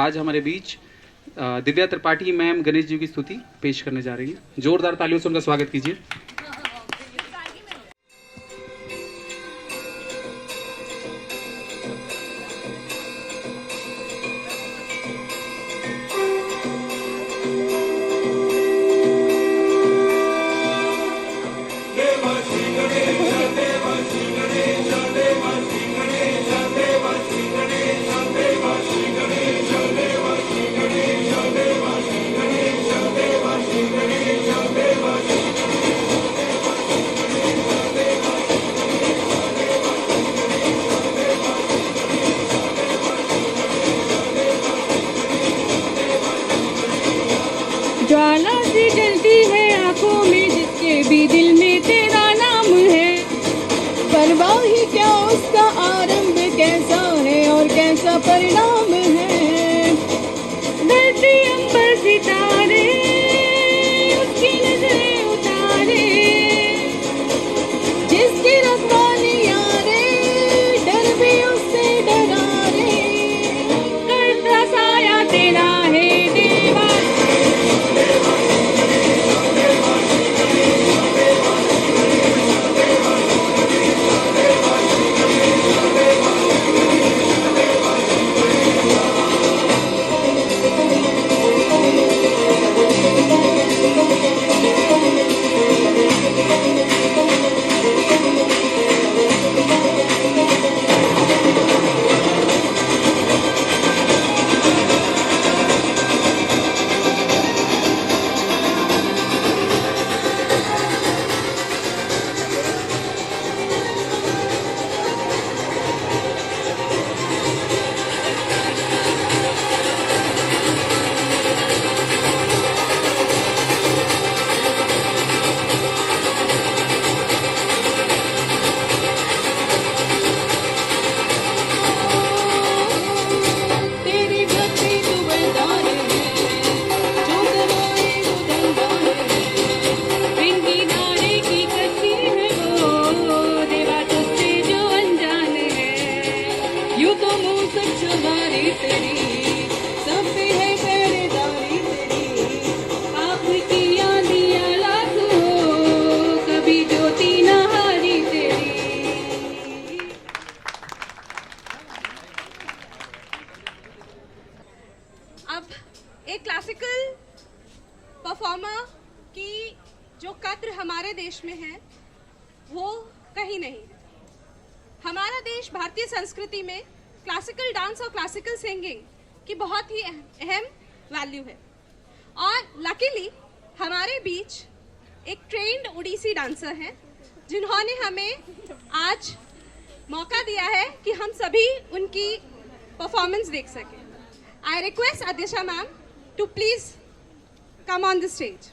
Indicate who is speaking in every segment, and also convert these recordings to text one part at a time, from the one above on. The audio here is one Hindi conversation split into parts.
Speaker 1: आज हमारे बीच दिव्या त्रिपाठी मैम गणेश जी की स्तुति पेश करने जा रही है। जोरदार तालियों से उनका स्वागत कीजिए।
Speaker 2: ज्वाला सी जलती है आंखों में, जिसके भी दिल में तेरा नाम है। परवाह ही क्या उसका आरंभ कैसा है और कैसा परिणाम है। धरती अंबर सितारे उसकी नजरें उतारे, जिसकी रखवाली यारे डर भी उससे डरा रे। करता साया तेरा है देवा,
Speaker 3: अब एक क्लासिकल परफॉर्मर की जो कद्र हमारे देश में है वो कहीं नहीं है। हमारा देश भारतीय संस्कृति में क्लासिकल डांस और क्लासिकल सिंगिंग की बहुत ही अहम वैल्यू है। और लकीली हमारे बीच एक ट्रेन्ड ओडिसी डांसर हैं जिन्होंने हमें आज मौका दिया है कि हम सभी उनकी परफॉर्मेंस देख सकें। I request Adisha ma'am to please come on the stage.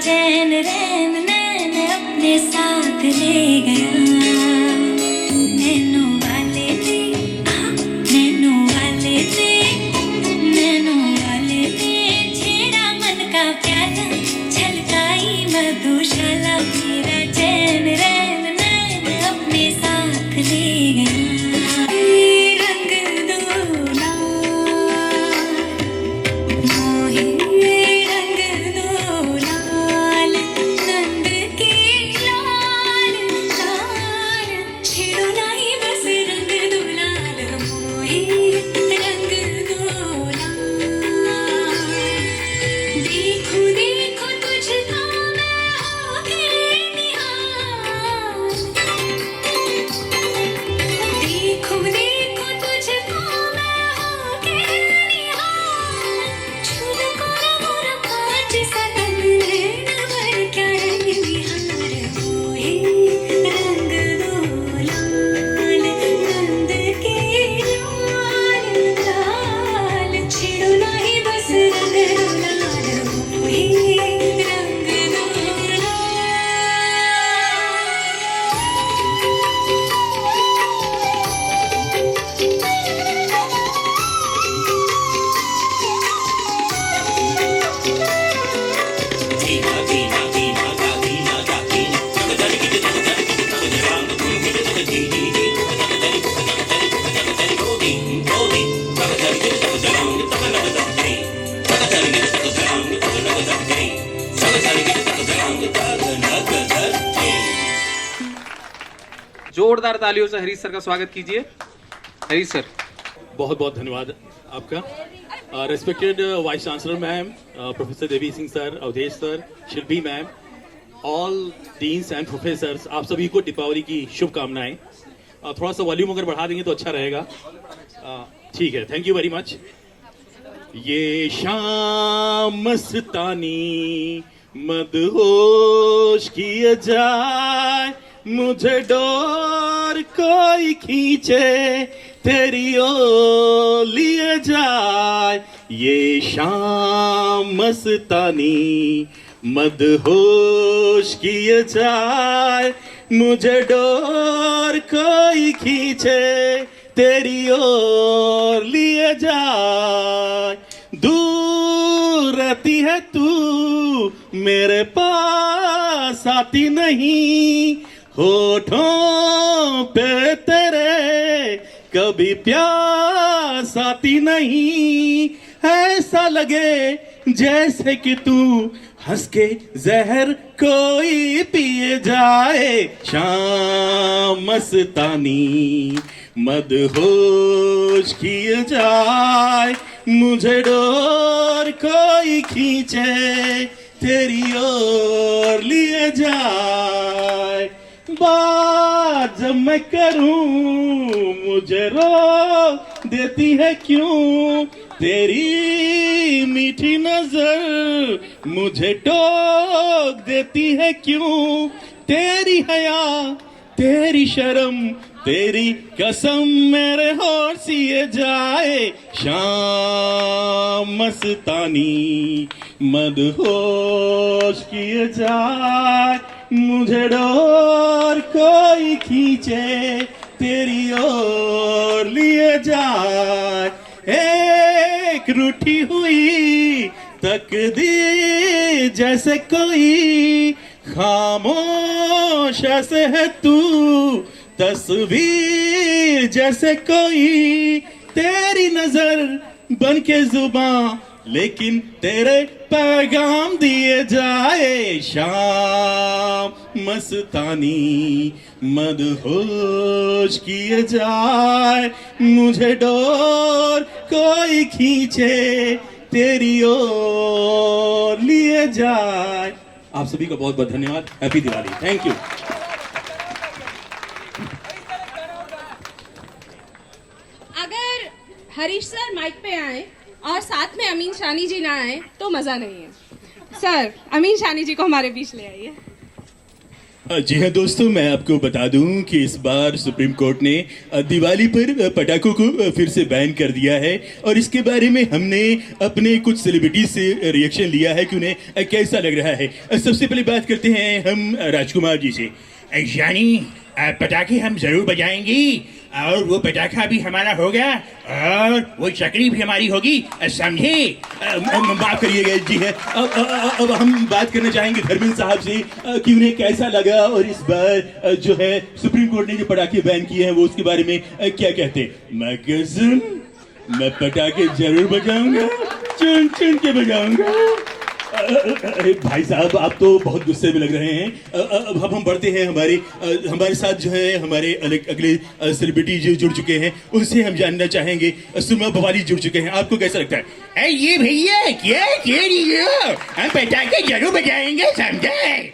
Speaker 4: चैन रैन नैन अपने साथ ले गया नैनों वाले ने नैनों वाले ने नैनों वाले ने छेड़ा मन का प्याला छलकाई मधुशाला मेरा चैन रैन नैन अपने साथ ले गया रंग दूना मोहे रंग दो लाल नंद के लाल लाल छेड़ो नहीं बस रंग दो लाल मोहे रंग दो लाल देखो देखो तुझको मैं हो गई निहाल देखो देखो तुझको मैं हो गई निहाल छूद को मोरा पाँच सदन नैन भर क्या रंग बिहार मोहे रंग दो लाल नंद के लाल लाल छेड़ो नहीं बस रंग दो लाल मोहे रंग दो लाल
Speaker 1: जोरदार तालियों से हरीश सर का स्वागत कीजिए। हरीश सर।
Speaker 5: बहुत बहुत धन्यवाद आपका। Respected vice chancellor ma'am, professor Devi Singh sir, Avdhesh sir, Shilpi ma'am, all deans and professors, आप सभी को दीपावली की शुभकामनाएं। थोड़ा सा वॉल्यूम अगर बढ़ा देंगे तो अच्छा रहेगा। ठीक है, थैंक यू वेरी मच। ये शाम मस्तानी मदहोश किए जाए मुझे डोर कोई खींचे तेरी ओर लिए जाए ये शाम मस्तानी मदहोश किए जाए मुझे डोर कोई खींचे तेरी ओर लिए जाए दूर रहती है तू मेरे पास आती नहीं होठों पे तेरे कभी प्यास आती नहीं ऐसा लगे जैसे कि तू हंस के जहर कोई पिए जाए शाम मस्तानी मदहोश किए जाए मुझे डोर कोई खींचे तेरी ओर लिए जाए बात जब मैं करूं मुझे रोक देती है क्यों तेरी मीठी नजर मुझे टोक देती है क्यों तेरी हया तेरी शर्म तेरी कसम मेरे होठ सिए जाए शाम मस्तानी मदहोश किए जाए मुझे डोर कोई खींचे तेरी ओर लिए जाए एक रूठी हुई तकदीर जैसे कोई खामोश ऐसे है तू तस्वीर जैसे कोई तेरी नजर बन के जुबान लेकिन तेरे पैगाम दिए जाए शाम मस्तानी मदहोश किए जाए मुझे डोर कोई खींचे तेरी ओर लिए जाए। आप सभी का बहुत बहुत धन्यवाद। हैप्पी दिवाली। Thank you.
Speaker 3: अगर हरीश सर माइक पे आए और साथ में अमीन शानी जी ना आए तो मजा नहीं है। सर अमीन शानी जी को हमारे बीच ले आइए।
Speaker 5: जी हाँ दोस्तों, मैं आपको बता दूं कि इस बार सुप्रीम कोर्ट ने दिवाली पर पटाखों को फिर से बैन कर दिया है और इसके बारे में हमने अपने कुछ सेलिब्रिटीज से रिएक्शन लिया है कि उन्हें कैसा लग रहा है। सबसे पहले बात करते हैं हम राजकुमार जी से। यानी पटाखे हम जरूर बजाएंगे और वो पटाखा भी हमारा होगा और वो चकरी भी हमारी होगी, समझे? माफ करिएगा जी है। अब हम बात करना चाहेंगे धर्मेंद्र साहब से कि उन्हें कैसा लगा और इस बार जो है सुप्रीम कोर्ट ने जो पटाखे बैन किए हैं वो उसके बारे में क्या कहते हैं। मैं कसम, मैं पटाखे जरूर बजाऊंगा, चुन चुन के बजाऊंगा। भाई साहब, आप तो बहुत गुस्से में लग रहे हैं। अब हम बढ़ते हैं हमारे साथ जो है हमारे अगले सेलिब्रिटी जो जुड़ चुके हैं उनसे हम जानना चाहेंगे। सुरमा बवाली जुड़ चुके हैं, आपको कैसा लगता है? ये भैया क्या कह रही हो? हम पटाखे जरूर बजाएंगे, समझे?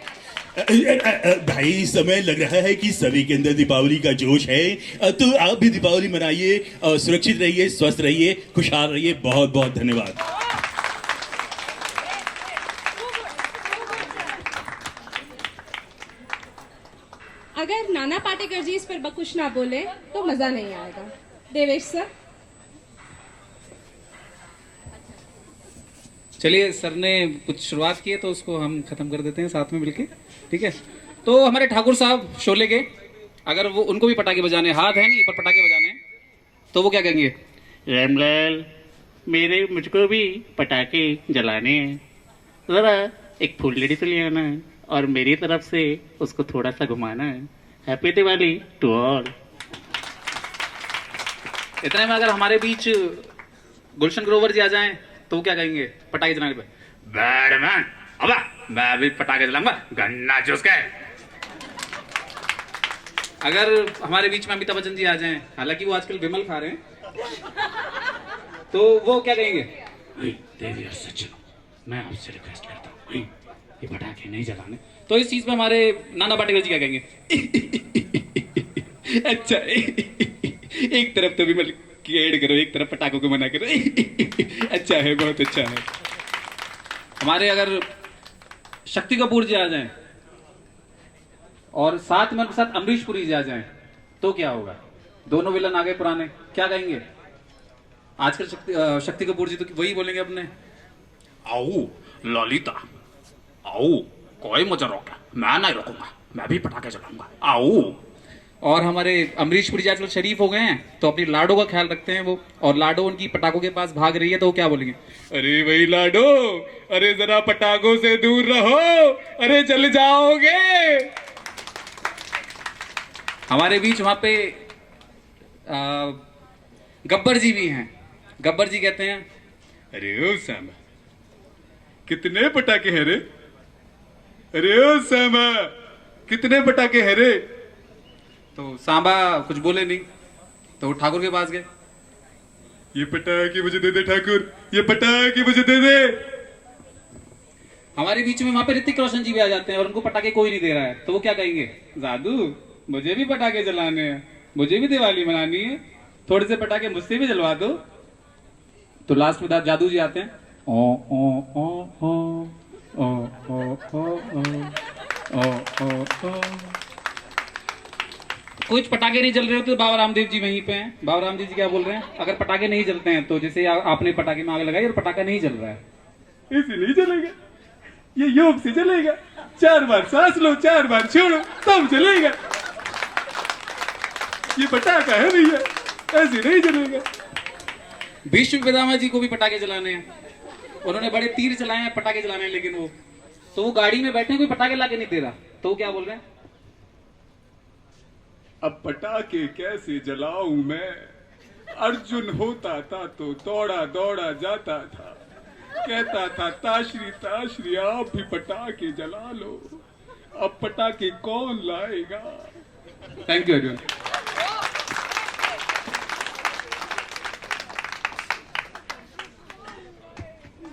Speaker 5: भाई, समय लग रहा है कि सभी के अंदर दीपावली का जोश है, तो आप भी दीपावली मनाइए, सुरक्षित रहिए, स्वस्थ रहिए, खुशहाल रहिए। बहुत बहुत धन्यवाद।
Speaker 3: अगर नाना पाटेकर जी इस पर कुछ ना बोले तो मजा नहीं आएगा। देवेश सर।
Speaker 1: चलिए, सर ने कुछ शुरुआत की है तो उसको हम खत्म कर देते हैं साथ में मिलके, ठीक है? तो हमारे ठाकुर साहब शोले के, अगर वो उनको भी पटाखे बजाने, हाथ है नहीं पर पटाखे बजाने, तो वो क्या कहेंगे?
Speaker 6: रामलाल, मुझको भी पटाखे जलाने हैं, जरा एक फुलझड़ी तो ले आना है और मेरी तरफ से उसको थोड़ा सा घुमाना है। Happy Diwali to all.
Speaker 1: इतने में अगर हमारे बीच गुलशन ग्रोवर जी आ जाएं तो वो क्या कहेंगे पटाखे जलाने पे? बैडमैन, अब मैं भी पटाखे जलाऊंगा, गन्ना जूस के। अगर हमारे बीच में अमिताभ बच्चन जी आ जाएं, हालांकि वो आजकल विमल खा रहे हैं, तो वो क्या कहेंगे? देवी और सचिन, मैं आपसे रिक्वेस्ट करता हूँ ये पटाखे नहीं जलाने। तो इस चीज पे हमारे नाना पाटेकर जी क्या कहेंगे? अच्छा, एक तरफ तो विमल की ऐड करो, एक तरफ पटाखों को मना करो। अच्छा है, बहुत अच्छा है। हमारे अगर शक्ति कपूर जी आ जाएं और साथ में उनके साथ अमरीश पुरी जी आ जाएं तो क्या होगा? दोनों विलन आ गए पुराने, क्या कहेंगे? आजकल शक्ति कपूर जी तो वही बोलेंगे अपने, आओ ललिता, आओ, कोई मुझे रोका, मैं नहीं रोकूंगा, मैं भी पटाखे जलाऊंगा, आओ। और हमारे अमरीश पुरी जी आजकल शरीफ हो गए हैं तो अपनी लाडो का ख्याल रखते हैं वो, और लाडो उनकी पटाखों के पास भाग रही है तो वो क्या बोलेंगे? अरे भाई लाडो, अरे जरा पटाखों से दूर रहो, अरे जल जाओगे। हमारे बीच वहां पे गब्बर जी भी हैं। गब्बर जी कहते हैं, अरे ओ सामा, कितने पटाखे हैं रे? अरे ओ सामा, कितने पटाखे हैं रे? तो सांबा कुछ बोले नहीं, तो ठाकुर के पास गए, ये पटाखे मुझे दे दे ठाकुर, ये पटाखे मुझे दे दे। हमारे बीच में वहां पे ऋतिक रोशन जी भी आ जाते हैं और उनको पटाखे कोई नहीं दे रहा है, तो वो क्या कहेंगे? जादू, मुझे भी पटाखे जलाने हैं, मुझे भी दिवाली मनानी है, थोड़े से पटाखे मुझसे भी जलवा दो। तो लास्ट में जादू जी आते हैं, ओ ओ ओ ओ ओ ओ ओ ओ ओ ओ। कुछ पटाखे नहीं जल रहे होते तो बाबा रामदेव जी वहीं पे हैं। बाबा रामदेव जी क्या बोल रहे हैं? अगर पटाखे नहीं जलते हैं तो जैसे आपने पटाखे में आग लगाई और पटाखा नहीं जल रहा है, इसे नहीं जलेगा, ये योग से जलेगा, 4 बार सांस लो, 4 बार छोड़ो, तब जलेगा। ये पटाखा है भैया, ऐसे नहीं जलेगा। भीष्म पितामह जी को भी पटाखे जलाने हैं, उन्होंने बड़े तीर चलाए हैं, पटाखे जलाने हैं, लेकिन वो गाड़ी में बैठे कोई पटाखे लाके नहीं दे रहा, तो वो क्या बोल रहे हैं? अब पटाखे कैसे जलाऊं मैं? अर्जुन होता था तो दौड़ा दौड़ा जाता था, कहता था ताश्री ताश्री आप भी पटाखे जला लो, अब पटाखे कौन लाएगा? Thank you Arjun.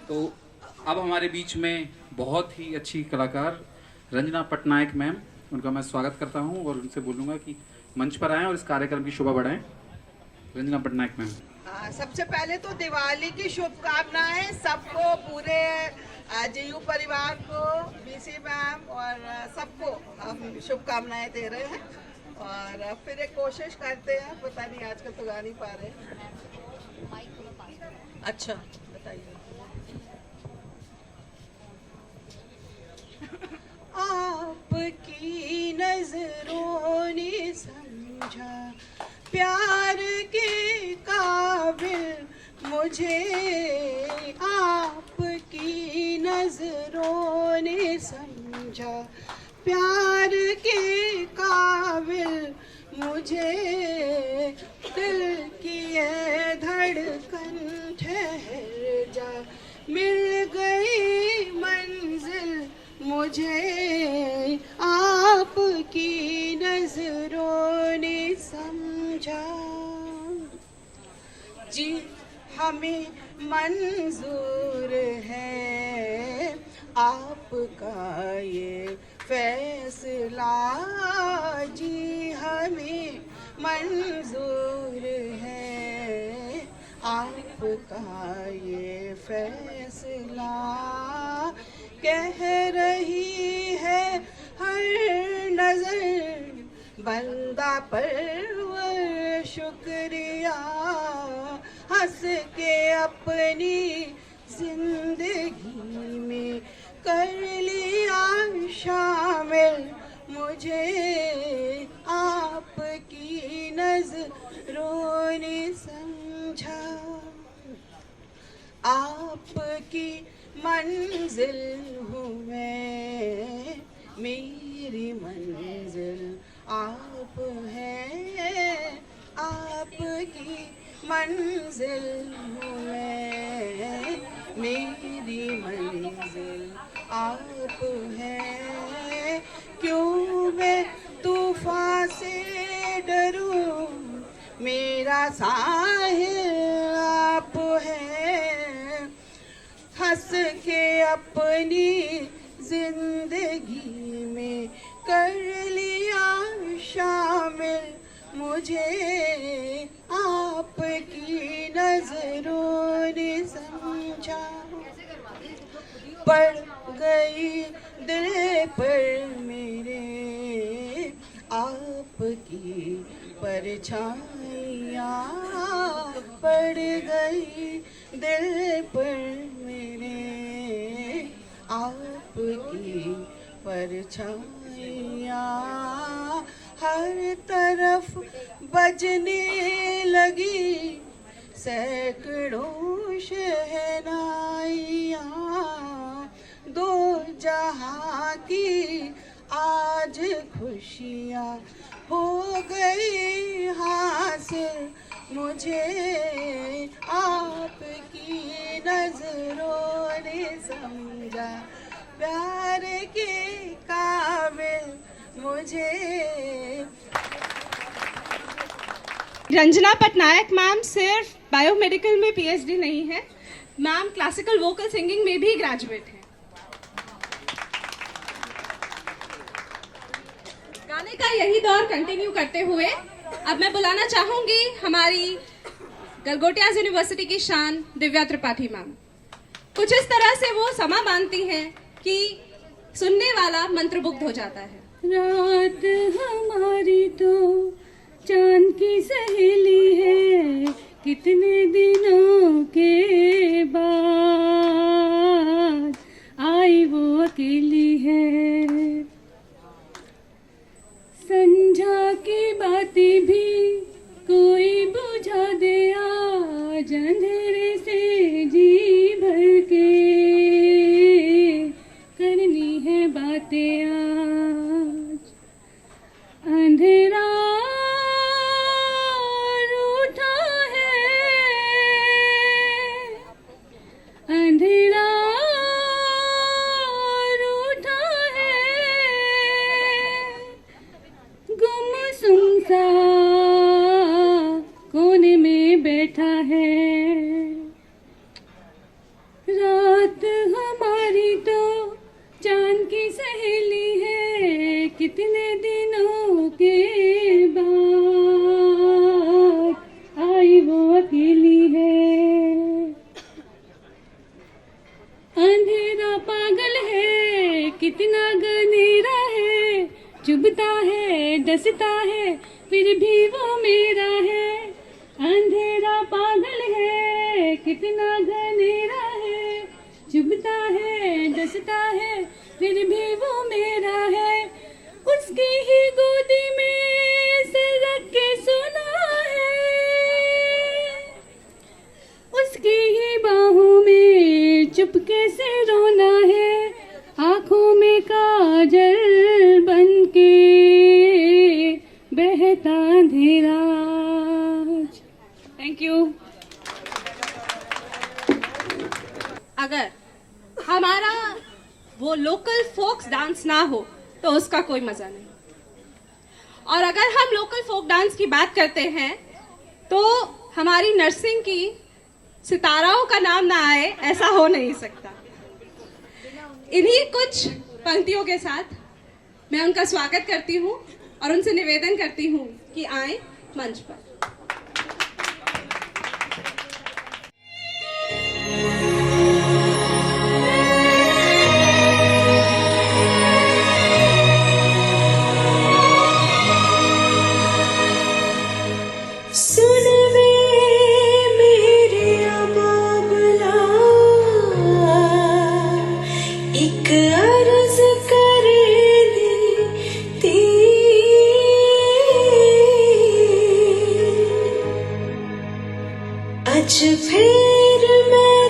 Speaker 1: तो अब हमारे बीच में बहुत ही अच्छी कलाकार रंजना पटनायक मैम, उनका मैं स्वागत करता हूं और उनसे बोलूंगा कि मंच पर आएं और इस कार्यक्रम की शोभा बढ़ाएं। रंजना पटनायक मैम।
Speaker 7: सबसे पहले तो दिवाली की शुभकामनाएं सबको, पूरे जेयू परिवार को, बीसी मैम और सबको हम शुभकामनाएं दे रहे हैं और फिर एक कोशिश करते हैं, पता नहीं आजकल तो गा नहीं पा रहे। अच्छा बताइए। आपकी नजरों ने समझा प्यार के काबिल मुझे, आपकी नजरों ने समझा प्यार के काबिल मुझे, दिल की ये धड़कन ठहर जा, मिल गई मंजिल मुझे, आपकी नजरों ने समझा। जी हमें मंजूर है आपका ये फैसला, जी हमें मंजूर है आपका ये फैसला, कह रही है हर नजर बंदा परवर शुक्रिया, हंस के अपनी जिंदगी में कर लिया शामिल मुझे, आपकी नजरों ने समझा। आपकी मंजिल हूँ मैं, मेरी मंजिल आप हैं, आपकी मंजिल हूँ मैं, मेरी मंजिल आप हैं। क्यों मैं तूफान से डरूं, मेरा साहिल आप हैं, हंस के अपनी जिंदगी में कर लिया शामिल मुझे, आपकी नजरों ने समझा। पड़ गई दिल पर मेरे आपकी परछाइयाँ, पड़ गई दिल पर मेरे आपकी परछाइयाँ, हर तरफ बजने लगी सैकड़ों शहनाइयाँ, दो जहाँ की आज खुशियाँ हो गई हासिल मुझे, आपकी नजरों ने समझा प्यार के काबिल मुझे।
Speaker 3: रंजना पटनायक मैम सिर्फ बायोमेडिकल में पीएचडी नहीं है, मैम क्लासिकल वोकल सिंगिंग में भी ग्रेजुएट है। गाने का यही दौर कंटिन्यू करते हुए अब मैं बुलाना चाहूंगी हमारी गलगोटियाज यूनिवर्सिटी की शान दिव्या त्रिपाठी मैम। कुछ इस तरह से वो समा बांधती हैं कि सुनने वाला मंत्रमुग्ध हो जाता है।
Speaker 2: रात हमारी तो चांद की सहेली है, कितने दिनों के बाद आई वो अकेली है, संझा की बातें भी कोई बुझा दे, आज अंधेरे से जी भर के करनी है बातें, आज अंधेरा रूठा है, अंधेरा रूठा है, गुमसुम सा कोने में बैठा है, रात हमारी तो चांद की सहेली है, कितने दिनों के बाद आई वो अकेली है, अंधेरा कितना गनेरा है, चुभता है डसता है फिर भी वो मेरा है। अंधेरा पागल है, कितना घनेरा है, चुभता है डसता है फिर भी वो मेरा है। उसकी ही गोदी में सर रख के सोना है, उसकी ही बाहों में चुपके से रोना है। आंखों में काजल बनके बहता अंधेरा। Thank you.
Speaker 3: अगर हमारा वो लोकल फोक्स डांस ना हो तो उसका कोई मजा नहीं। और अगर हम लोकल फोक डांस की बात करते हैं तो हमारी नर्सिंग की सिताराओं का नाम ना आए, ऐसा हो नहीं सकता। इन्हीं कुछ पंक्तियों के साथ मैं उनका स्वागत करती हूँ और उनसे निवेदन करती हूँ कि आए मंच पर।
Speaker 4: सुन वे मेरे अबाबला, एक अर्ज करे दी अज फिर मैं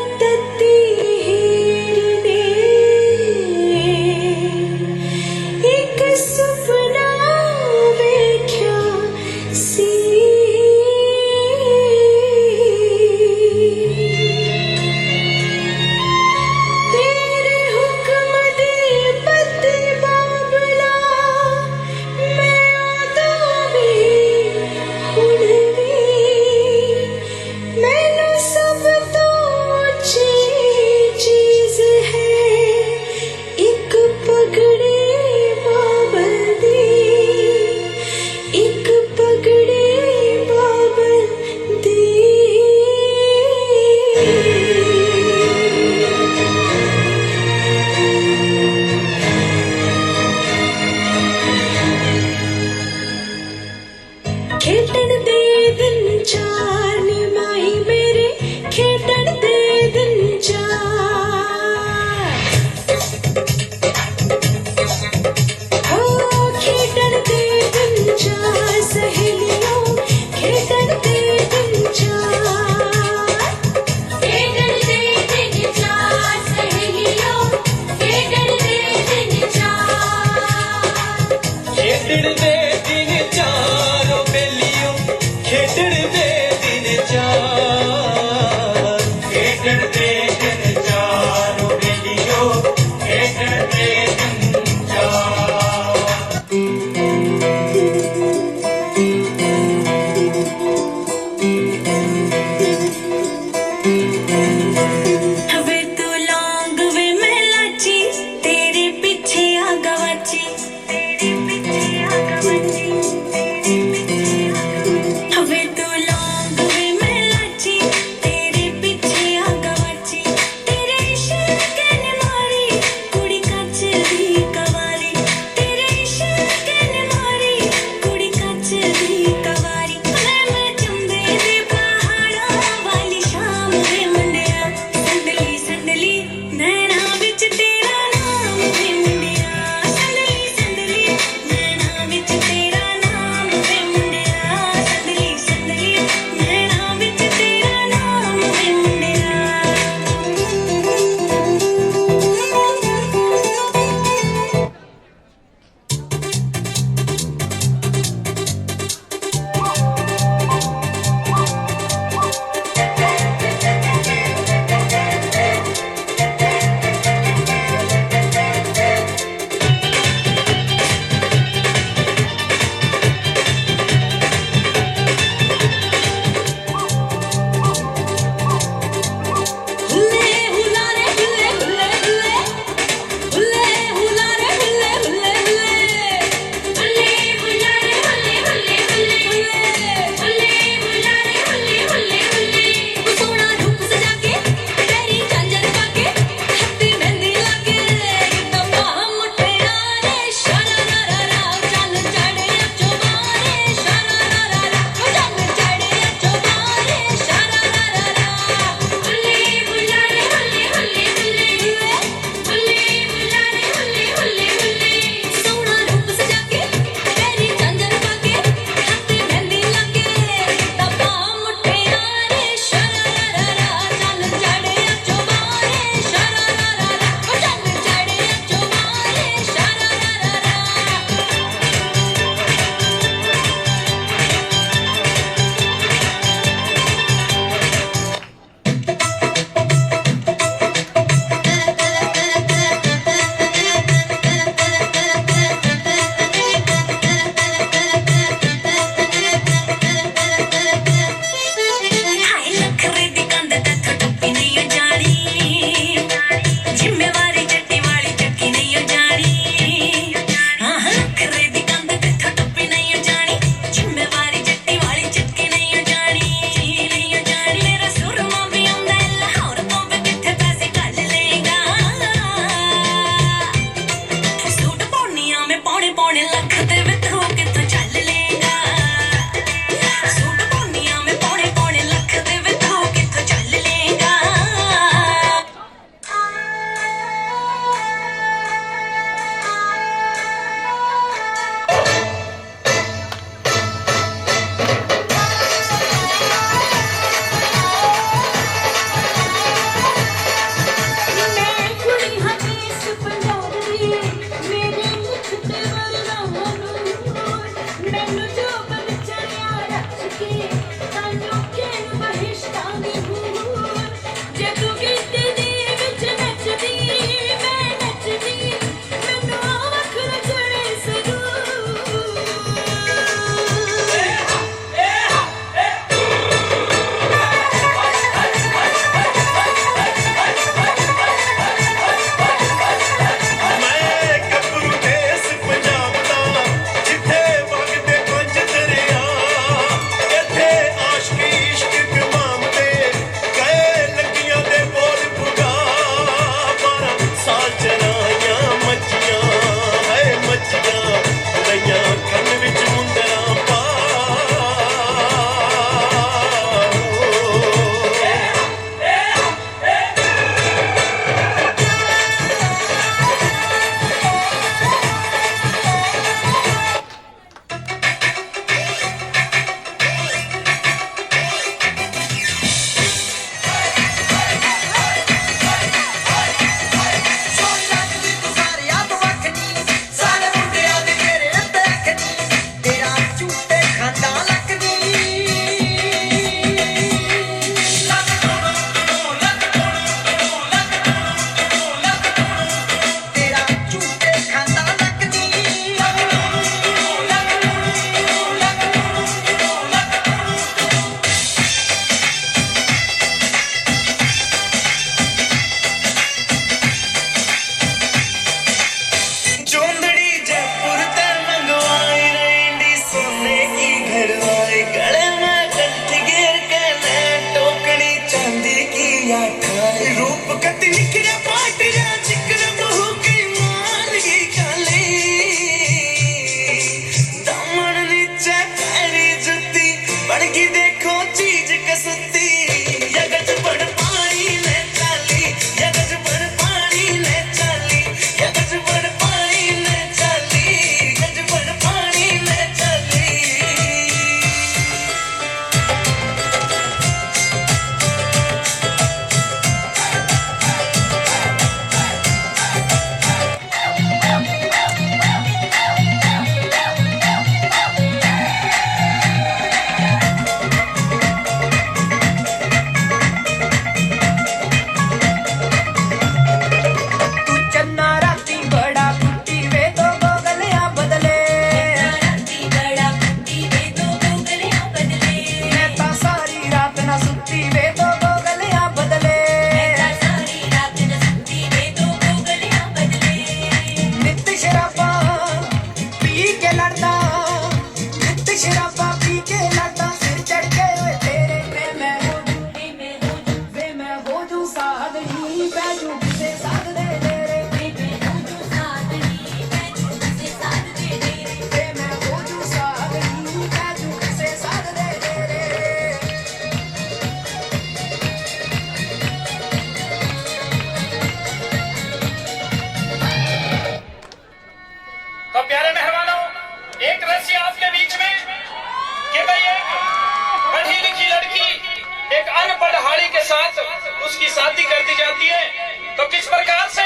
Speaker 8: किस प्रकार से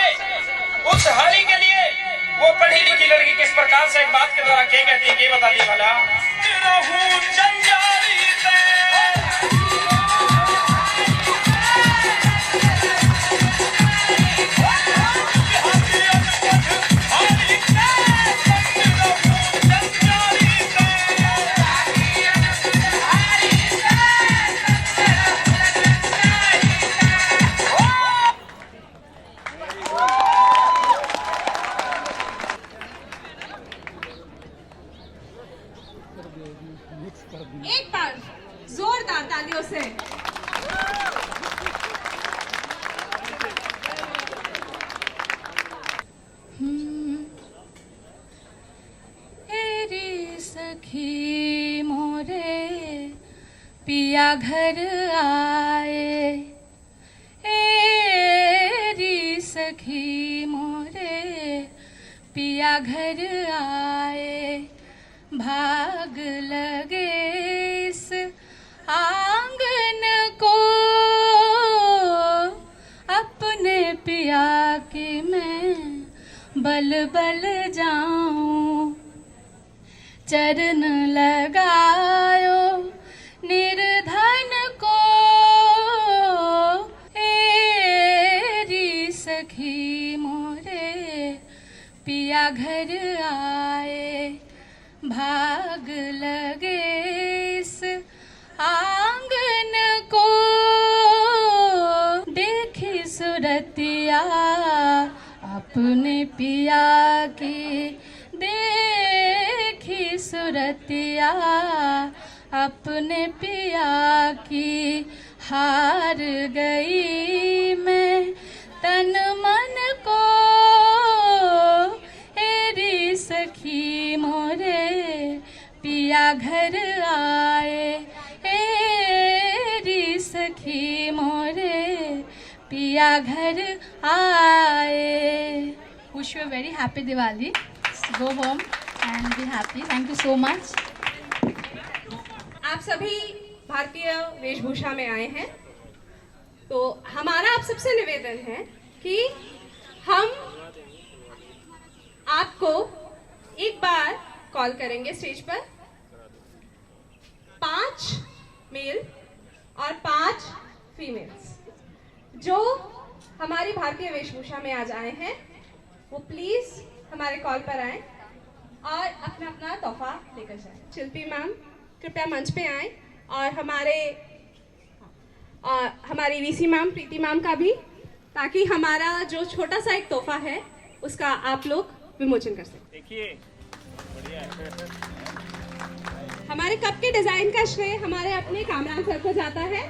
Speaker 8: उस हरी के लिए वो पढ़ी लिखी लड़की किस प्रकार से एक बात के द्वारा क्या कहती है, क्या बता दी भला। रहूं जंजारी से
Speaker 3: एक बार जोरदार तालियों से।
Speaker 2: तेरी सखी मोरे पिया घर आए, एरी सखी मोरे पिया घर आए, भाग लगे इस आंगन को अपने पिया की मैं बल बल जाऊं, चरण लगायो निर्धन को, एरी सखी मोरे पिया घर आए, भाग लगे इस आंगन को, देखी सुरतिया अपने पिया की, देखी सुरतिया अपने पिया की, हार गई मैं तन मन को, एरी सखी मोरे पिया घर आए, एरी सखी मोरे पिया घर आए। Wish you a very happy Diwali. Go home and be happy. Thank you so much.
Speaker 3: आप सभी भारतीय वेशभूषा में आए हैं, तो हमारा आप सबसे निवेदन है कि हम आपको एक बार कॉल करेंगे स्टेज पर, 5 मेल और 5 फीमेल्स जो हमारी भारतीय वेशभूषा में आज आए हैं, वो प्लीज हमारे कॉल पर आए और अपना अपना तोहफा लेकर जाए। शिल्पी मैम कृपया मंच पे आए और हमारी वीसी मैम प्रीति मैम का भी, ताकि हमारा जो छोटा सा एक तोहफा है उसका आप लोग विमोचन कर सकें।
Speaker 8: देखिए बढ़िया
Speaker 3: हमारे कप के डिजाइन का श्रेय हमारे अपने कामरान सर को जाता है।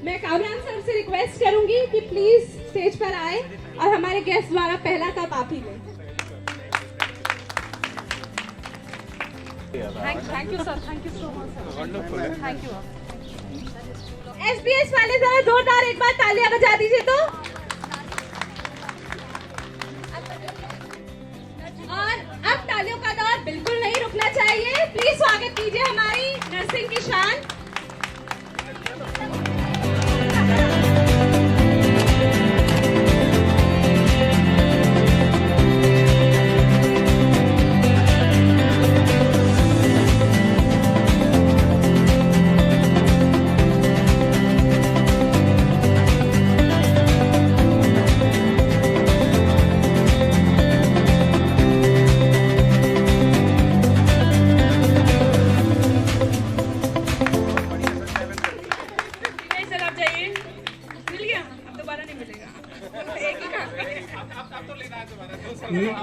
Speaker 3: मैं कामरान सर से रिक्वेस्ट करूंगी कि प्लीज स्टेज पर आए और हमारे गेस्ट द्वारा पहला कप आप ही लें। Thank you sir, thank you so much, thank you. SBS वाले जरा जोरदार एक बार तालियां बजा दीजिए तो। और अब तालियों का दौर बिल्कुल नहीं रुकना चाहिए। प्लीज स्वागत कीजिए हमारी नर्सिंग की शान।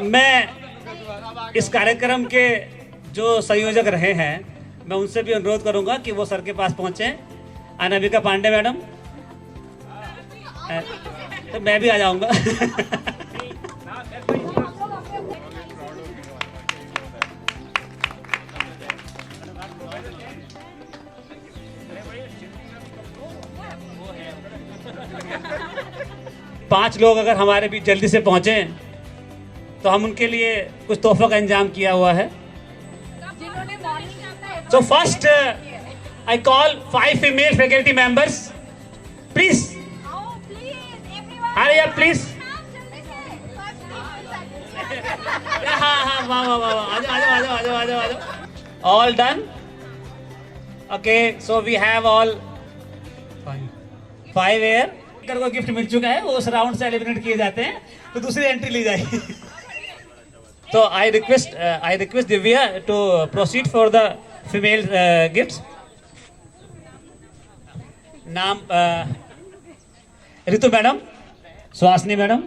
Speaker 9: मैं इस कार्यक्रम के जो संयोजक रहे हैं, मैं उनसे भी अनुरोध करूंगा कि वो सर के पास पहुंचे। अनामिका पांडे मैडम, तो मैं भी आ जाऊंगा। पांच लोग अगर हमारे बीच जल्दी से पहुंचे तो हम उनके लिए कुछ तोहफा का इंतजाम किया हुआ है। So first I call 5 female faculty members. Please. Hurry up, please. आ जाओ। All done. Okay, so we have all 5 एयर को गिफ्ट मिल चुका है। वो उस राउंड से एलिमिनेट किए जाते हैं, तो दूसरी एंट्री ली जाएगी। तो I request Divya to proceed for the female gifts. नाम Ritu madam, Suhasini madam,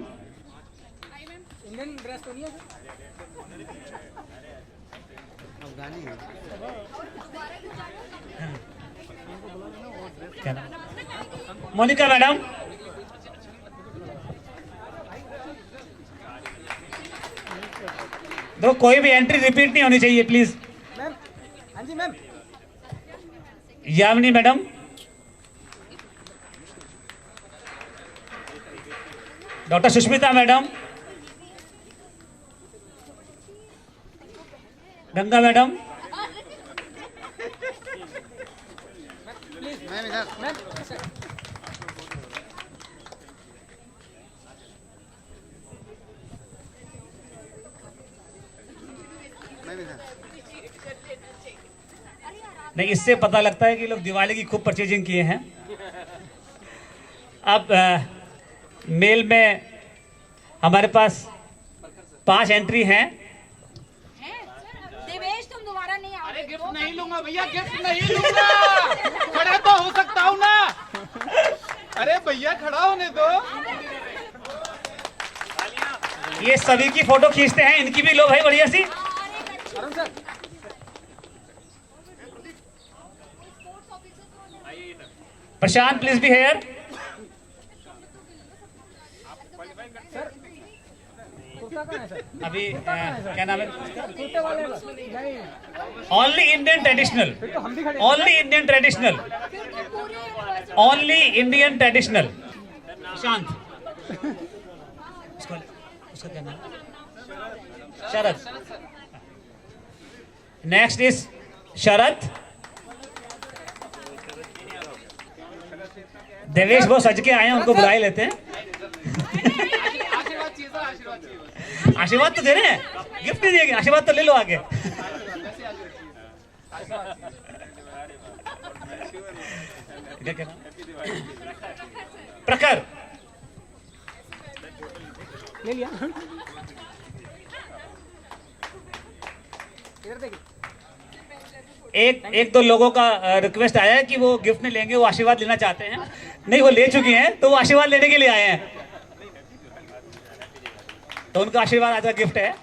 Speaker 9: Monika madam, दो कोई भी एंट्री रिपीट नहीं होनी चाहिए प्लीज। मैम, हाँ जी ma'am. Yamini madam, doctor Sushmita madam, Ganga madam, नहीं, इससे पता लगता है कि लोग दिवाली की खूब परचेजिंग किए हैं। अब मेल में हमारे पास 5 एंट्री हैं।
Speaker 2: देवेश, तुम दोबारा नहीं आओगे।
Speaker 10: अरे गिफ्ट नहीं लूंगा भैया, गिफ्ट नहीं लूंगा। खड़ा तो हो सकता हूँ ना। अरे भैया खड़ा होने दो।
Speaker 9: ये सभी की फोटो खींचते हैं, इनकी भी लो भाई बढ़िया सी। Prashant please be here. अभी क्या नाम है? Only Indian traditional, only Indian traditional, only Indian traditional. Prashant, उसका क्या नाम? शरद। Next is Sharad. देवेश बहुत सज के आए हैं, उनको बुला ही लेते हैं। आशीर्वाद तो दे रहे हैं, गिफ्ट नहीं देंगे, आशीर्वाद तो ले लो आगे। प्रखर ले लिया। एक दो लोगों का रिक्वेस्ट आया है कि वो गिफ्ट नहीं लेंगे, वो आशीर्वाद लेना चाहते हैं। नहीं, वो ले चुकी हैं, तो वो आशीर्वाद लेने के लिए आए हैं, तो उनका आशीर्वाद आज का गिफ्ट है।